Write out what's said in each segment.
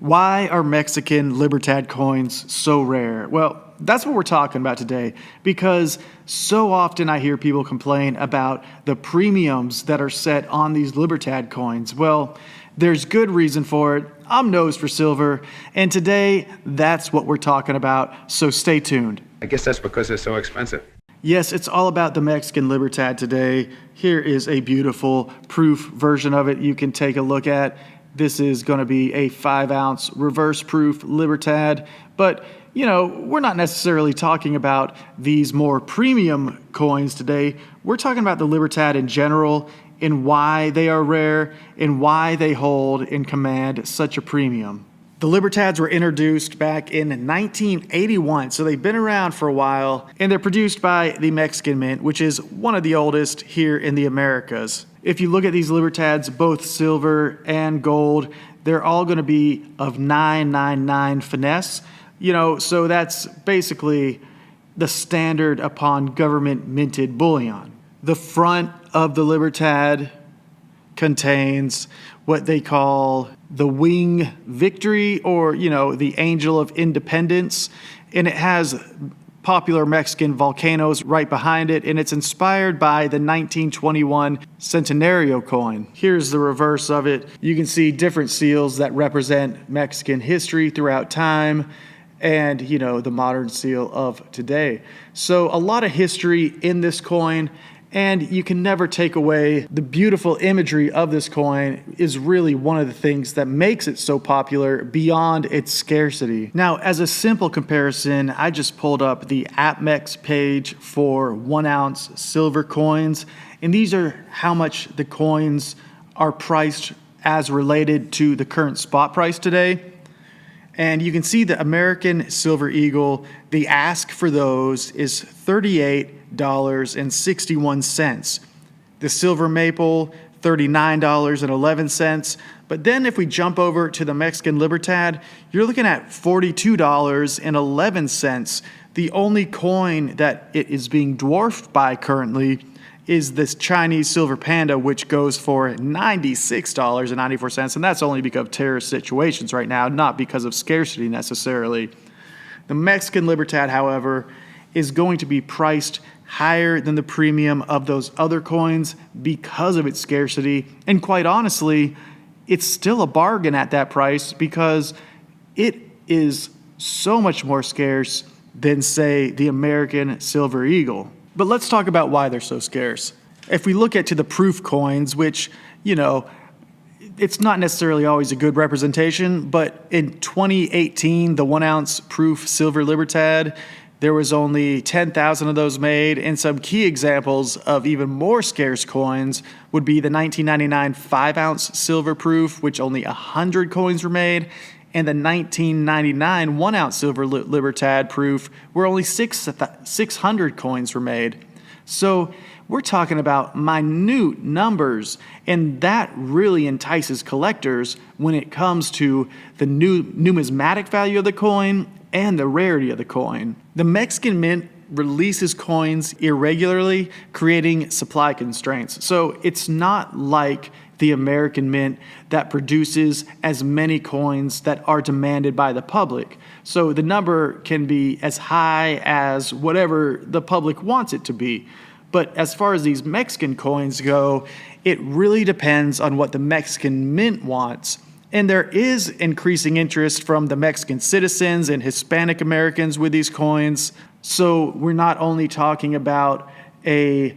Why are Mexican Libertad coins so rare? Well, that's what we're talking about today, because so often I hear people complain about the premiums that are set on these Libertad coins. Well, there's good reason for it. I'm nosed for silver, and today that's what we're talking about, so stay tuned. I guess that's because they're so expensive. Yes, it's all about the Mexican Libertad today. Here is a beautiful proof version of it you can take a look at. This is going to be a 5-ounce reverse proof Libertad, but we're not necessarily talking about these more premium coins today. We're talking about the Libertad in general and why they are rare and why they hold and command such a premium. The Libertads were introduced back in 1981, so they've been around for a while, and they're produced by the Mexican Mint, which is one of the oldest here in the Americas. If you look at these Libertads, both silver and gold, they're all going to be of 999 finesse. So that's basically the standard upon government minted bullion. The front of the Libertad contains what they call the Wing Victory, or the Angel of Independence, and it has popular Mexican volcanoes right behind it, and it's inspired by the 1921 Centenario coin. Here's the reverse of it. You can see different seals that represent Mexican history throughout time, and the modern seal of today. So a lot of history in this coin, and you can never take away the beautiful imagery of this coin is really one of the things that makes it so popular beyond its scarcity. Now, as a simple comparison, I just pulled up the APMEX page for 1-ounce silver coins, and these are how much the coins are priced as related to the current spot price today. And you can see the American Silver Eagle, the ask for those is $38.61. The Silver Maple, $39.11. But then if we jump over to the Mexican Libertad, you're looking at $42.11. The only coin that it is being dwarfed by currently is this Chinese Silver Panda, which goes for $96.94, and that's only because of terrorist situations right now, not because of scarcity necessarily. The Mexican Libertad, however, is going to be priced higher than the premium of those other coins because of its scarcity, and quite honestly, it's still a bargain at that price because it is so much more scarce than, say, the American Silver Eagle. But let's talk about why they're so scarce. If we look at the proof coins, which, it's not necessarily always a good representation, but in 2018, the 1-ounce proof silver Libertad, there was only 10,000 of those made, and some key examples of even more scarce coins would be the 1999 5-ounce silver proof, which only 100 coins were made, and the 1999 1-ounce silver Libertad proof, where only 600 coins were made. So we're talking about minute numbers, and that really entices collectors when it comes to the numismatic value of the coin and the rarity of the coin. The Mexican Mint releases coins irregularly, creating supply constraints. So it's not like the American Mint that produces as many coins that are demanded by the public. So the number can be as high as whatever the public wants it to be. But as far as these Mexican coins go, it really depends on what the Mexican Mint wants. And there is increasing interest from the Mexican citizens and Hispanic Americans with these coins. So we're not only talking about a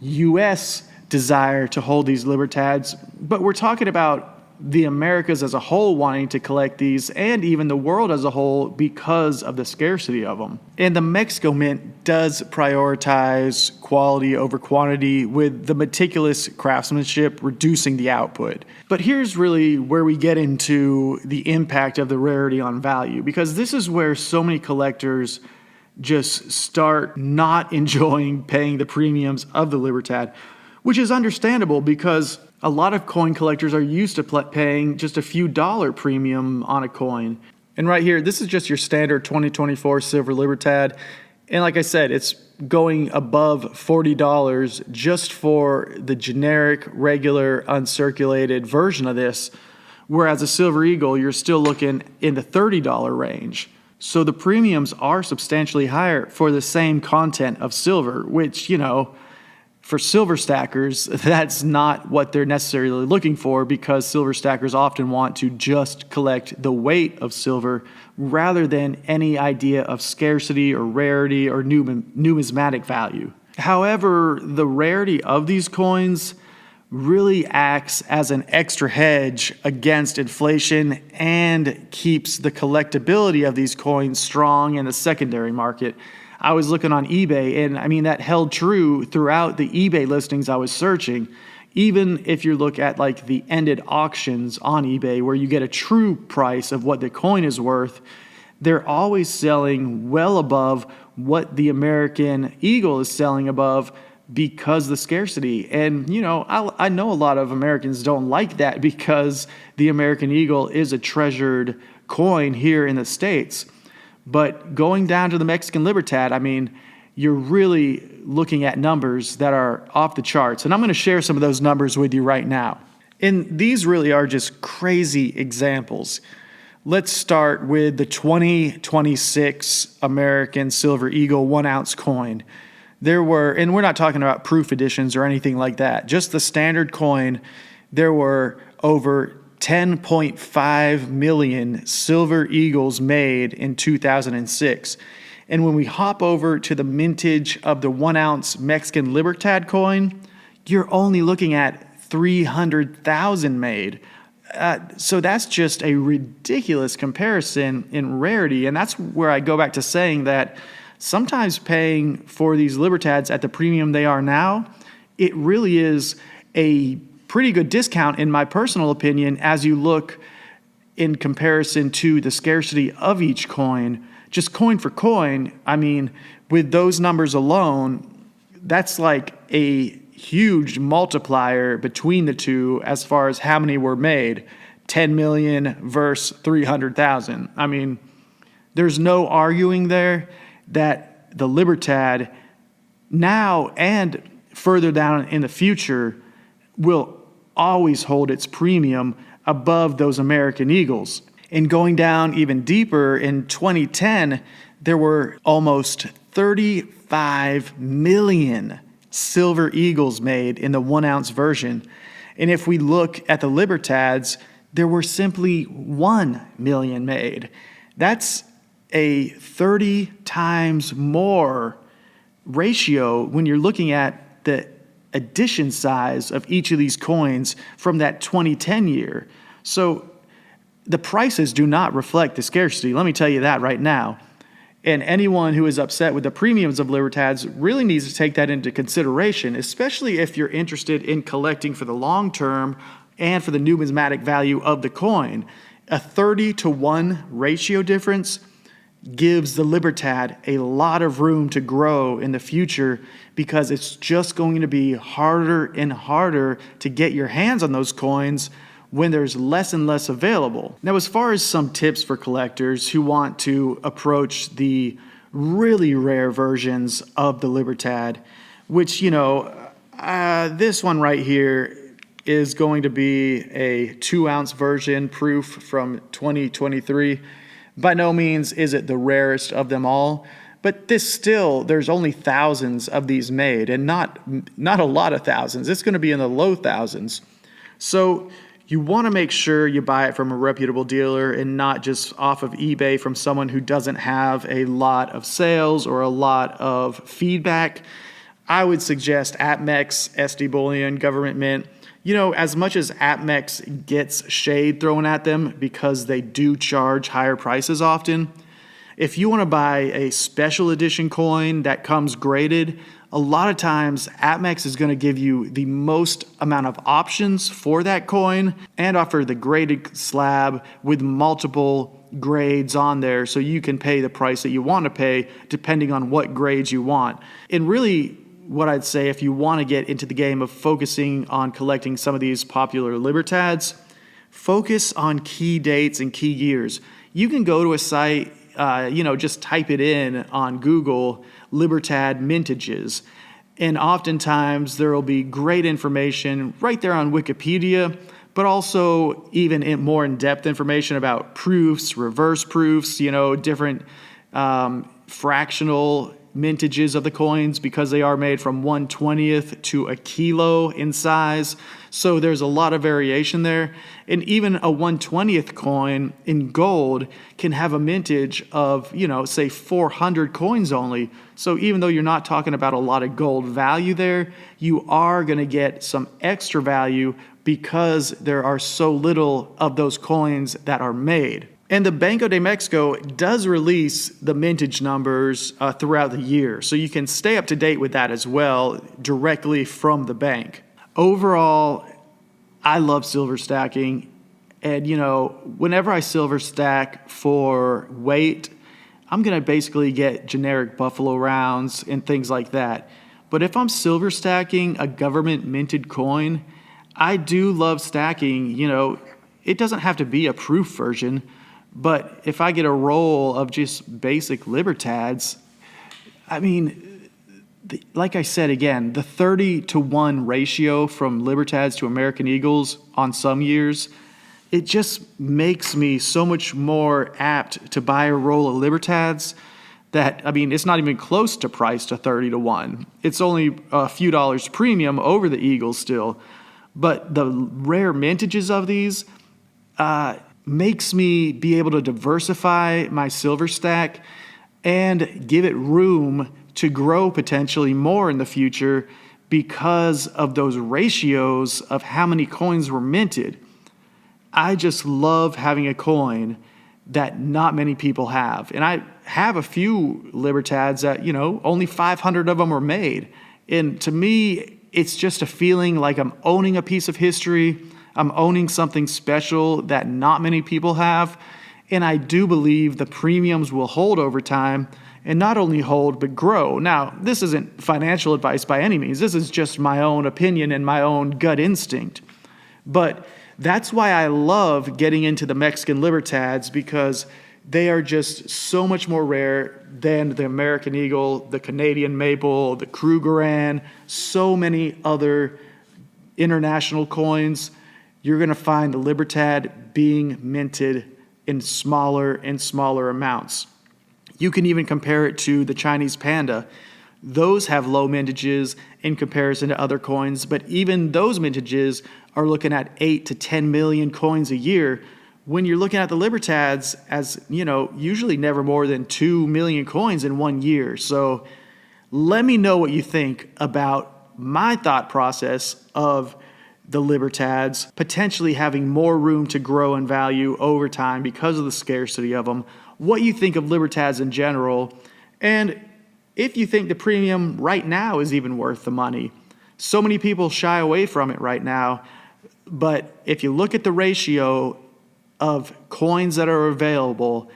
U.S. desire to hold these Libertads, but we're talking about the Americas as a whole wanting to collect these, and even the world as a whole because of the scarcity of them. And the Mexico Mint does prioritize quality over quantity, with the meticulous craftsmanship reducing the output. But here's really where we get into the impact of the rarity on value, because this is where so many collectors just start not enjoying paying the premiums of the Libertad, which is understandable because a lot of coin collectors are used to paying just a few dollar premium on a coin. And right here, this is just your standard 2024 Silver Libertad. And like I said, it's going above $40 just for the generic, regular, uncirculated version of this, Whereas a Silver Eagle, you're still looking in the $30 range. So the premiums are substantially higher for the same content of silver, which, for silver stackers, that's not what they're necessarily looking for, because silver stackers often want to just collect the weight of silver rather than any idea of scarcity or rarity or numismatic value. However, the rarity of these coins really acts as an extra hedge against inflation and keeps the collectability of these coins strong in the secondary market. I was looking on eBay, and that held true throughout the eBay listings I was searching. Even if you look at like the ended auctions on eBay, where you get a true price of what the coin is worth, they're always selling well above what the American Eagle is selling above, because the scarcity. And, I know a lot of Americans don't like that, because the American Eagle is a treasured coin here in the States. But going down to the Mexican Libertad, you're really looking at numbers that are off the charts. And I'm going to share some of those numbers with you right now. And these really are just crazy examples. Let's start with the 2026 American Silver Eagle 1 ounce coin. There were, and we're not talking about proof editions or anything like that, just the standard coin, there were over 10.5 million Silver Eagles made in 2006. And when we hop over to the mintage of the 1 ounce Mexican Libertad coin, you're only looking at 300,000 made. So that's just a ridiculous comparison in rarity. And that's where I go back to saying that sometimes paying for these Libertads at the premium they are now, it really is a pretty good discount, in my personal opinion, as you look in comparison to the scarcity of each coin. Just coin for coin, with those numbers alone, that's like a huge multiplier between the two as far as how many were made. 10 million versus 300,000. There's no arguing there that the Libertad now and further down in the future will always hold its premium above those American Eagles. And going down even deeper, in 2010, there were almost 35 million Silver Eagles made in the 1 ounce version. And if we look at the Libertads, there were simply 1 million made. That's a 30 times more ratio when you're looking at the edition size of each of these coins from that 2010 year. So the prices do not reflect the scarcity. Let me tell you that right now. And anyone who is upset with the premiums of Libertads really needs to take that into consideration, especially if you're interested in collecting for the long term and for the numismatic value of the coin. A 30-to-1 ratio difference gives the Libertad a lot of room to grow in the future, because it's just going to be harder and harder to get your hands on those coins when there's less and less available. Now, as far as some tips for collectors who want to approach the really rare versions of the Libertad, which, this one right here is going to be a 2 ounce version proof from 2023. By no means is it the rarest of them all, but there's only thousands of these made, and not a lot of thousands. It's going to be in the low thousands. So you want to make sure you buy it from a reputable dealer and not just off of eBay from someone who doesn't have a lot of sales or a lot of feedback. I would suggest AppMex, SD Bullion, Government Mint. As much as AppMex gets shade thrown at them because they do charge higher prices often, if you want to buy a special edition coin that comes graded, a lot of times AppMex is going to give you the most amount of options for that coin and offer the graded slab with multiple grades on there, so you can pay the price that you want to pay depending on what grades you want. And really, what I'd say, if you want to get into the game of focusing on collecting some of these popular Libertads, focus on key dates and key years. You can go to a site, just type it in on Google, Libertad mintages, and oftentimes there will be great information right there on Wikipedia, but also even more in-depth information about proofs, reverse proofs, different fractional mintages of the coins because they are made from 1/20th to a kilo in size. So there's a lot of variation there. And even a 1/20th coin in gold can have a mintage of, say 400 coins only. So even though you're not talking about a lot of gold value there, you are going to get some extra value because there are so little of those coins that are made. And the Banco de Mexico does release the mintage numbers throughout the year, so you can stay up to date with that as well directly from the bank. Overall, I love silver stacking, and whenever I silver stack for weight, I'm going to basically get generic buffalo rounds and things like that. But if I'm silver stacking a government minted coin, I do love stacking, it doesn't have to be a proof version. But if I get a roll of just basic Libertads, like I said again, the 30-to-1 ratio from Libertads to American Eagles on some years, it just makes me so much more apt to buy a roll of Libertads that, it's not even close to priced to 30-to-1. It's only a few dollars premium over the Eagles still. But the rare mintages of these, makes me be able to diversify my silver stack and give it room to grow potentially more in the future because of those ratios of how many coins were minted. I just love having a coin that not many people have. And I have a few Libertads that, only 500 of them were made. And to me, it's just a feeling like I'm owning a piece of history. I'm owning something special that not many people have, and I do believe the premiums will hold over time, and not only hold, but grow. Now, this isn't financial advice by any means. This is just my own opinion and my own gut instinct. But that's why I love getting into the Mexican Libertads, because they are just so much more rare than the American Eagle, the Canadian Maple, the Krugerrand, so many other international coins. You're going to find the Libertad being minted in smaller and smaller amounts. You can even compare it to the Chinese Panda. Those have low mintages in comparison to other coins, but even those mintages are looking at 8 to 10 million coins a year. When you're looking at the Libertads as, usually never more than 2 million coins in 1 year. So let me know what you think about my thought process of the Libertads potentially having more room to grow in value over time because of the scarcity of them, what you think of Libertads in general, and if you think the premium right now is even worth the money. So many people shy away from it right now, but if you look at the ratio of coins that are available,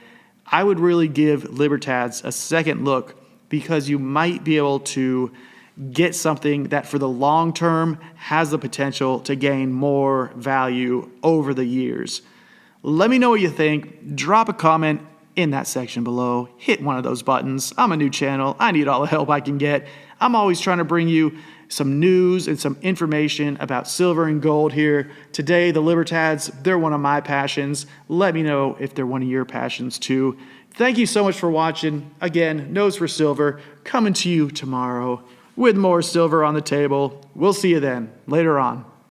I would really give Libertads a second look because you might be able to get something that for the long term has the potential to gain more value over the years. Let me know what you think. Drop a comment in that section below. Hit one of those buttons. I'm a new channel. I need all the help I can get. I'm always trying to bring you some news and some information about silver and gold here. Today, the Libertads, they're one of my passions. Let me know if they're one of your passions too. Thank you so much for watching. Again, Nose for Silver coming to you tomorrow with more silver on the table. We'll see you then, later on.